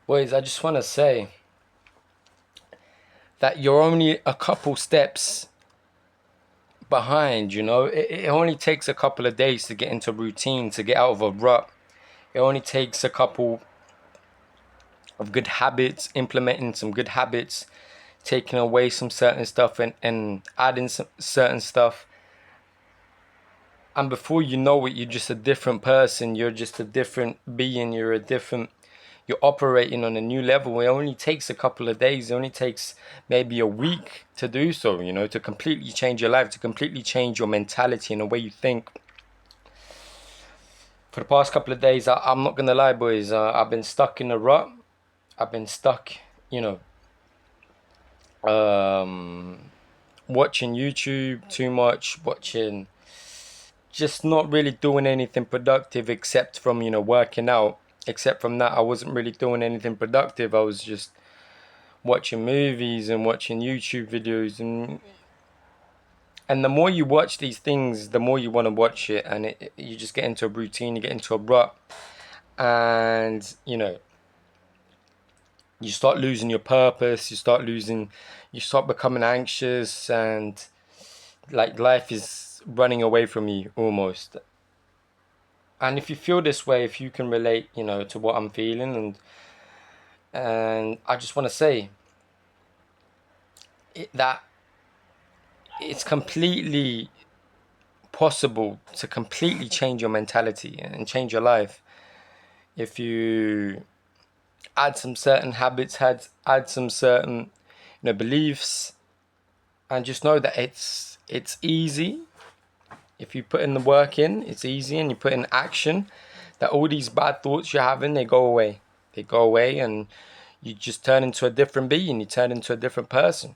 Boys, I just want to say that you're only a couple steps behind, it only takes a couple of days to get into routine, to get out of a rut. It only takes a couple of good habits, implementing some good habits, taking away some certain stuff and adding some certain stuff. And before you know it, you're just a different person. You're just a different being. You're operating on a new level. It only takes a couple of days. It only takes maybe a week to do so, to completely change your life, to completely change your mentality and the way you think. For the past couple of days, I'm not going to lie, boys. I've been stuck in a rut. I've been stuck, watching YouTube too much, just not really doing anything productive except from, working out. Except from that, I wasn't really doing anything productive. I was just watching movies and watching YouTube videos, and the more you watch these things, the more you want to watch it, and you just get into a routine, you get into a rut, and you start losing your purpose, you start becoming anxious, and like life is running away from you almost. And if you feel this way, if you can relate, to what I'm feeling, and I just want to say that it's completely possible to completely change your mentality and change your life if you add some certain habits, add some certain beliefs, and just know that it's easy. If you put in the work in, it's easy, and you put in action, that all these bad thoughts you're having, they go away. They go away, and you just turn into a different being. You turn into a different person.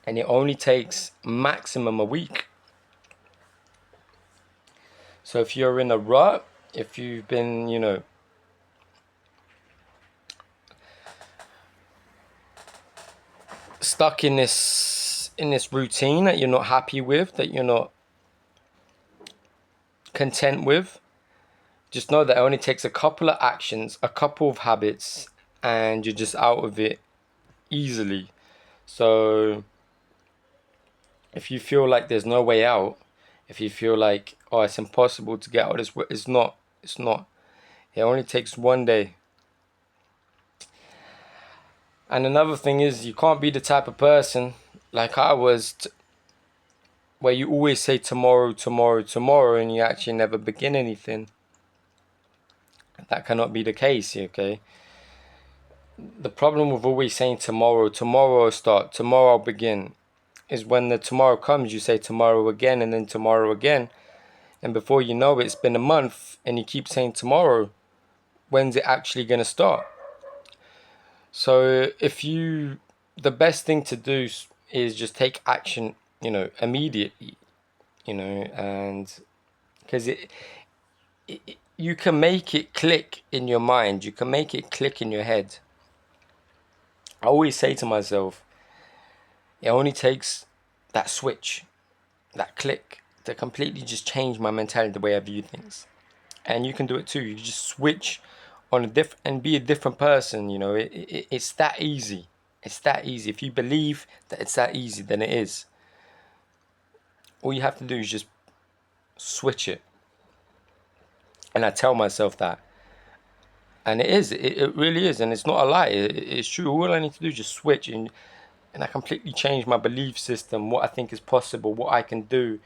And it only takes maximum a week. So if you're in a rut, if you've been, stuck in this routine that you're not happy with, that you're not content with, just know that it only takes a couple of actions, a couple of habits, and you're just out of it easily. So if you feel like there's no way out, if you feel like, oh, it's impossible to get out of this, it's not. It only takes one day. And another thing is, you can't be the type of person like I was, where you always say tomorrow, tomorrow, tomorrow, and you actually never begin anything. That cannot be the case, okay? The problem with always saying tomorrow, tomorrow I'll start, tomorrow I'll begin, is when the tomorrow comes, you say tomorrow again, and then tomorrow again. And before you know it, it's been a month, and you keep saying tomorrow. When's it actually going to start? So the best thing to do is just take action, immediately, and because you can make it click in your mind, you can make it click in your head. I always say to myself, it only takes that switch, that click, to completely just change my mentality, the way I view things. And you can do it too. You just switch on and be a different person. It's that easy. It's that easy. If you believe that it's that easy, then it is. All you have to do is just switch it. And I tell myself that. And it is. It really is. And it's not a lie. It's true. All I need to do is just switch. And I completely change my belief system, what I think is possible, what I can do.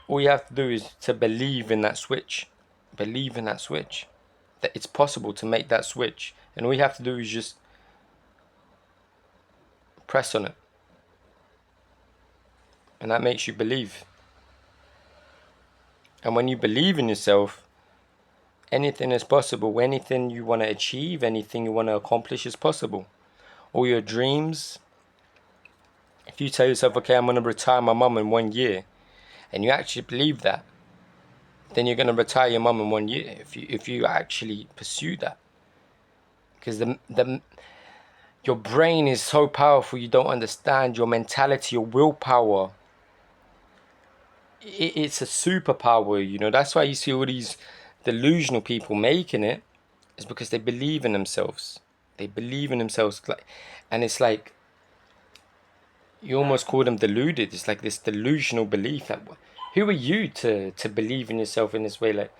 All you have to do is to believe in that switch. Believe in that switch. That it's possible to make that switch. And all you have to do is just press on it. And that makes you believe. And when you believe in yourself, anything is possible. Anything you want to achieve, anything you want to accomplish is possible. All your dreams. If you tell yourself, okay, I'm going to retire my mum in 1 year, and you actually believe that, then you're going to retire your mum in 1 year if you actually pursue that. Because your brain is so powerful, you don't understand. Your mentality, your willpower, it's a superpower. That's why you see all these delusional people making it is because they believe in themselves. They believe in themselves, like, and it's like you almost call them deluded. It's like this delusional belief. Like, who are you to believe in yourself in this way? Like,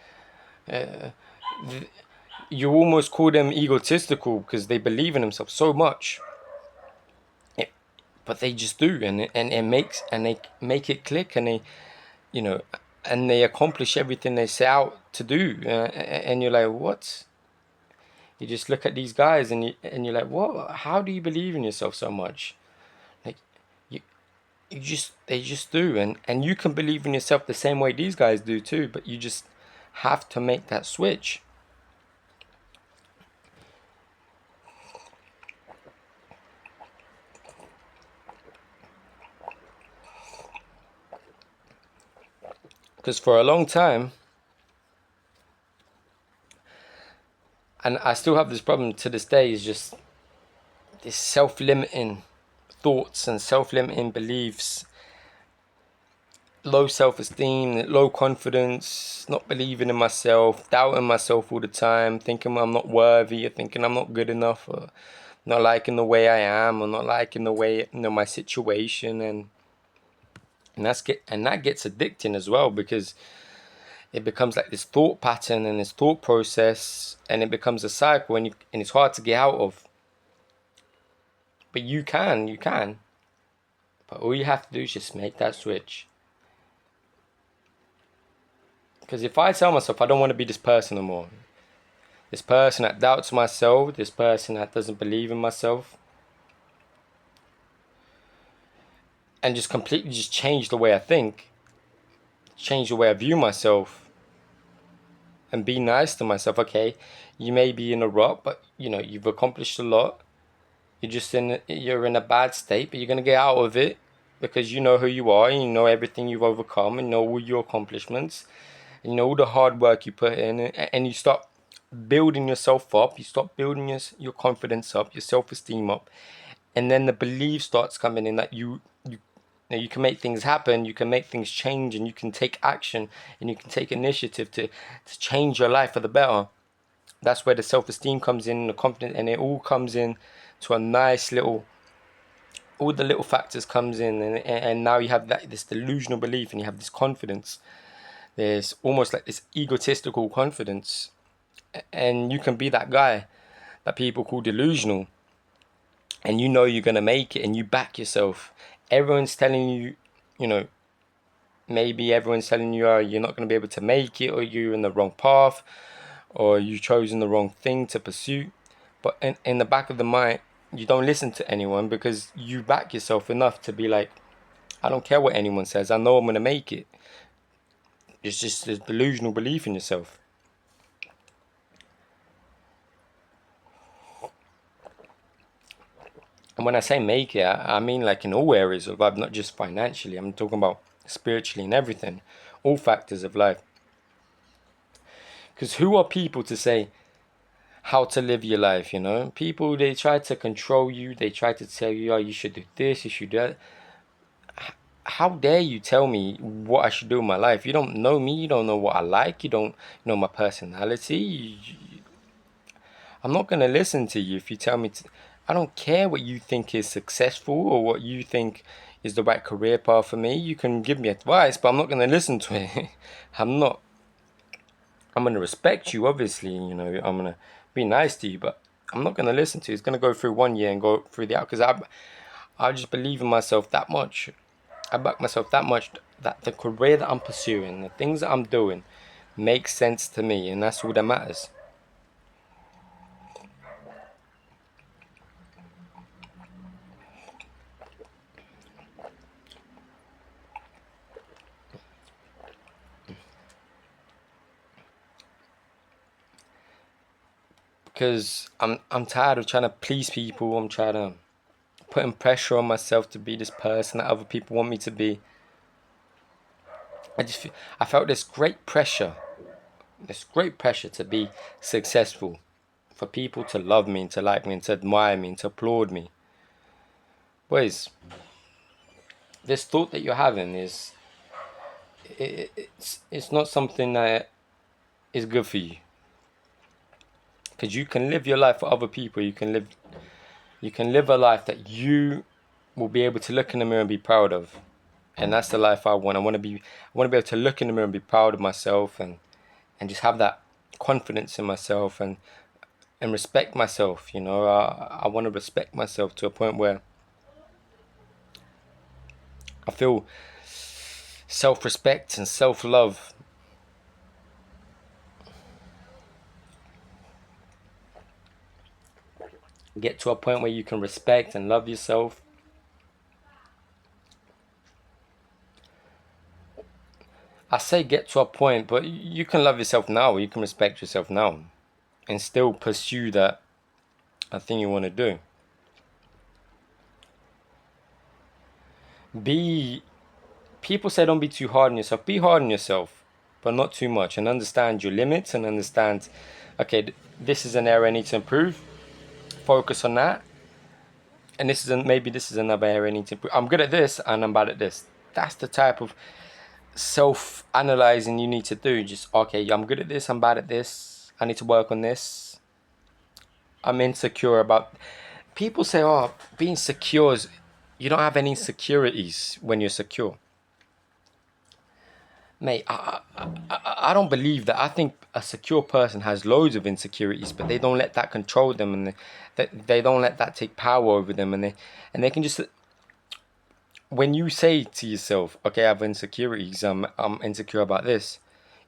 you almost call them egotistical because they believe in themselves so much. But they just do, and they make it click, and they, you know, and they accomplish everything they set out to do. And you're like, what? You just look at these guys, and you're like, what? How do you believe in yourself so much? Like, they just do, and you can believe in yourself the same way these guys do too. But you just have to make that switch. Because for a long time, and I still have this problem to this day, is just this self-limiting thoughts and self-limiting beliefs, low self-esteem, low confidence, not believing in myself, doubting myself all the time, thinking I'm not worthy, or thinking I'm not good enough, or not liking the way I am, or not liking the way, my situation, and that gets addicting as well, because it becomes like this thought pattern and this thought process, and it becomes a cycle, and it's hard to get out of. But you can. But all you have to do is just make that switch. Because if I tell myself I don't want to be this person anymore, this person that doubts myself, this person that doesn't believe in myself, and just completely just change the way I think, change the way I view myself, and be nice to myself. Okay, you may be in a rut, but you've accomplished a lot. You're in a bad state, but you're gonna get out of it because you know who you are, and you know everything you've overcome, and know all your accomplishments, and you know all the hard work you put in, and you start building yourself up. You start building your confidence up, your self-esteem up, and then the belief starts coming in that you can make things happen, you can make things change, and you can take action, and you can take initiative to change your life for the better. That's where the self-esteem comes in, the confidence, and it all comes in to a nice little, all the little factors comes in, and now you have this delusional belief, and you have this confidence. There's almost like this egotistical confidence, and you can be that guy that people call delusional, and you know you're gonna make it, and you back yourself. Everyone's telling you, maybe everyone's telling you, oh, you're not gonna be able to make it, or you're in the wrong path, or you've chosen the wrong thing to pursue. But in the back of the mind, you don't listen to anyone because you back yourself enough to be like, I don't care what anyone says, I know I'm gonna make it. It's just a delusional belief in yourself. And when I say make it, I mean like in all areas of life, not just financially. I'm talking about spiritually and everything, all factors of life. Because who are people to say how to live your life, People, they try to control you. They try to tell you, oh, you should do this, you should do that. How dare you tell me what I should do in my life? You don't know me. You don't know what I like. You don't know my personality. I'm not going to listen to you if you tell me I don't care what you think is successful or what you think is the right career path for me. You can give me advice, but I'm not going to listen to it. I'm not. I'm going to respect you, obviously. I'm going to be nice to you, but I'm not going to listen to you. It's going to go through 1 year and go through the out, because I just believe in myself that much. I back myself that much that the career that I'm pursuing, the things that I'm doing, makes sense to me, and that's all that matters. Because I'm tired of trying to please people. I'm trying to putting pressure on myself to be this person that other people want me to be. I felt this great pressure to be successful, for people to love me and to like me and to admire me and to applaud me. Boys, this thought that you're having it's not something that is good for you. Because you can live your life for other people. You can live a life that you will be able to look in the mirror and be proud of. And that's the life I want. I want to be able to look in the mirror and be proud of myself, and just have that confidence in myself, and respect myself. You know, I want to respect myself to a point where I feel self-respect and self-love. Get to a point where you can respect and love yourself. I say get to a point, but you can love yourself now. You can respect yourself now, and still pursue that thing you want to do. People say don't be too hard on yourself. Be hard on yourself, but not too much, and understand your limits, and understand, okay, this is an area I need to improve. Focus on that. And maybe this is another area I need to improve. I'm good at this and I'm bad at this. That's the type of self-analyzing you need to do. Just, okay, I'm good at this, I'm bad at this, I need to work on this. I'm insecure about... People say, oh, being secure is... You don't have any insecurities when you're secure. Mate, I don't believe that. I think a secure person has loads of insecurities, but they don't let that control them, and they don't let that take power over them, and they can just... When you say to yourself, okay, I have insecurities, I'm insecure about this,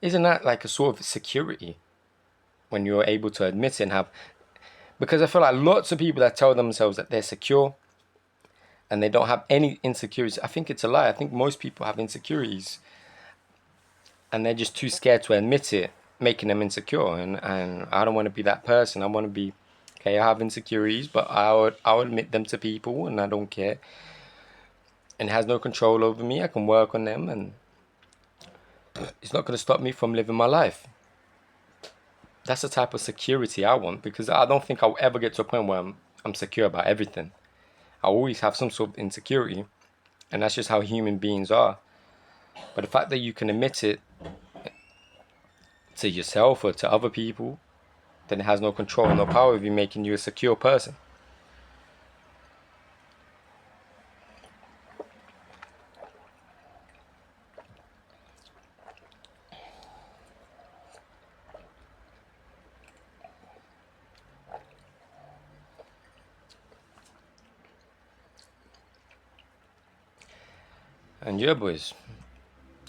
isn't that like a sort of security when you're able to admit it and have... Because I feel like lots of people that tell themselves that they're secure and they don't have any insecurities, I think it's a lie. I think most people have insecurities and they're just too scared to admit it, making them insecure. And I don't want to be that person. I want to be, okay, I have insecurities, but I'll admit them to people and I don't care. And it has no control over me. I can work on them, and it's not going to stop me from living my life. That's the type of security I want, because I don't think I'll ever get to a point where I'm secure about everything. I always have some sort of insecurity, and that's just how human beings are. But the fact that you can admit it to yourself or to other people, then it has no control, no power over you, making you a secure person. And yeah, boys,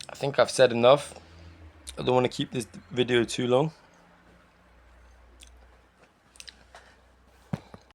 I think I've said enough. I don't want to keep this video too long.